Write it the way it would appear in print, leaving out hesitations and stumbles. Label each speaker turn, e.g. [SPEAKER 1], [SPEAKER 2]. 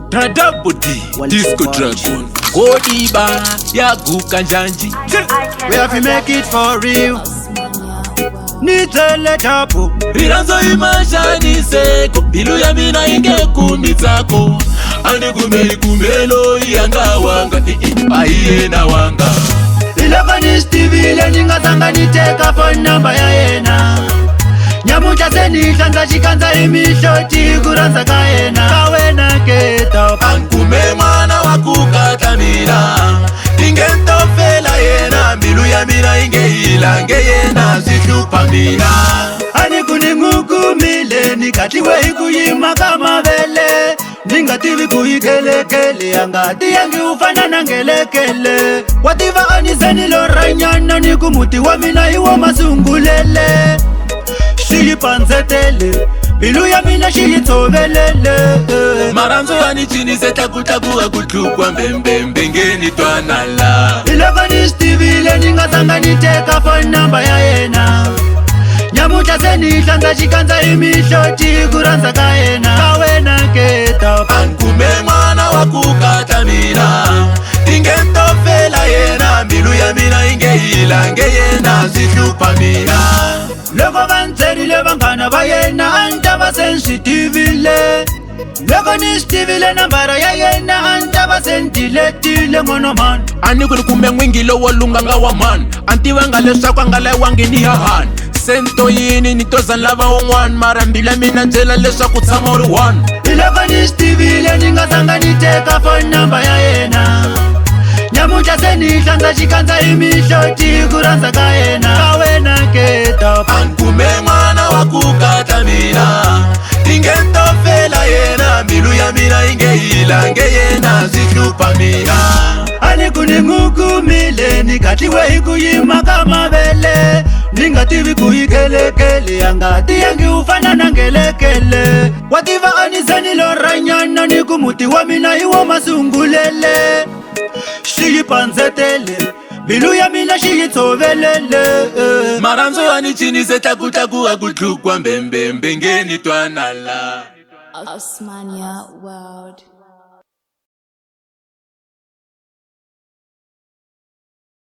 [SPEAKER 1] Double D, Disco Dragon, Godiba, Yaguka Janji.
[SPEAKER 2] We have to make it for real. Need to let up.
[SPEAKER 1] Riranzo imashani seko, bilu ya mina inge kumitako. Ane kumeli kumelo yanga wanga, aiye na wanga.
[SPEAKER 2] Ilaka ni Stevie leninga sanga niteka phone number ya yena. Nyamucha seni shanza shikanza imishoti kuranza kaena. Kawena keto
[SPEAKER 1] Ankume mwana wakukatamira. Ingento fela yena, bilu ya mina inge ilange yena situpamira.
[SPEAKER 2] Ani kuningukumile nikatiwe ikuyima kama vele. Ningativi kuikelekele yangati yangi ufanana ngelekele. Wativa aniseni loranyana nikumuti wa mina iwa masungulele. Shiyipanzetele, bilu ya mina shiyitobelele.
[SPEAKER 1] Maranzo yani chini seta kutakuwa kutukwa mbembe ngeni twanala.
[SPEAKER 2] Ilaka ni Stevie leninga sanga niteka phone number ya yena. Nyamucha seni shanza shikanza imishoti kuranza kaena. Kawena keto
[SPEAKER 1] Ankume mwana wakukatamira. Ingento fela yena, bilu ya mina inge ilange yena situpamira.
[SPEAKER 2] Loko banzerile bangana bayena antaba sensitivile. Loko ni Stevie le nambara ya yena antaba sentiletile ngono man.
[SPEAKER 1] Ani kumbe mwingilo walunga nga wa man. Anti wanga lesakwa ngale wangi ni hahan. Sento yini nitozan lava ungwan. Marambila mina njela lesaku tsamori one.
[SPEAKER 2] Iloko ni Stevie le ninga sanga niteka phone number ya yena. Nyamucha seni shanza shikanza imishoti kuranza kaena. Kawena keto
[SPEAKER 1] Ankume mwana wakukatamira. Ingento fela yena, bilu ya mina inge ilange yena situpamira.
[SPEAKER 2] Ani kuningukumile nikatiwe ikuyima kama vele. Ningativi kuikelekele yangati yangi ufanana ngelekele. Wativa aniseni loranyana nikumuti wa mina iwa masungulele. Shiyipanzetele, bilu ya mina shiyitobelele.
[SPEAKER 1] Maranzo yani chini seta kutakuwa kutukwa mbembe ngeni twanala.
[SPEAKER 3] Osmania World.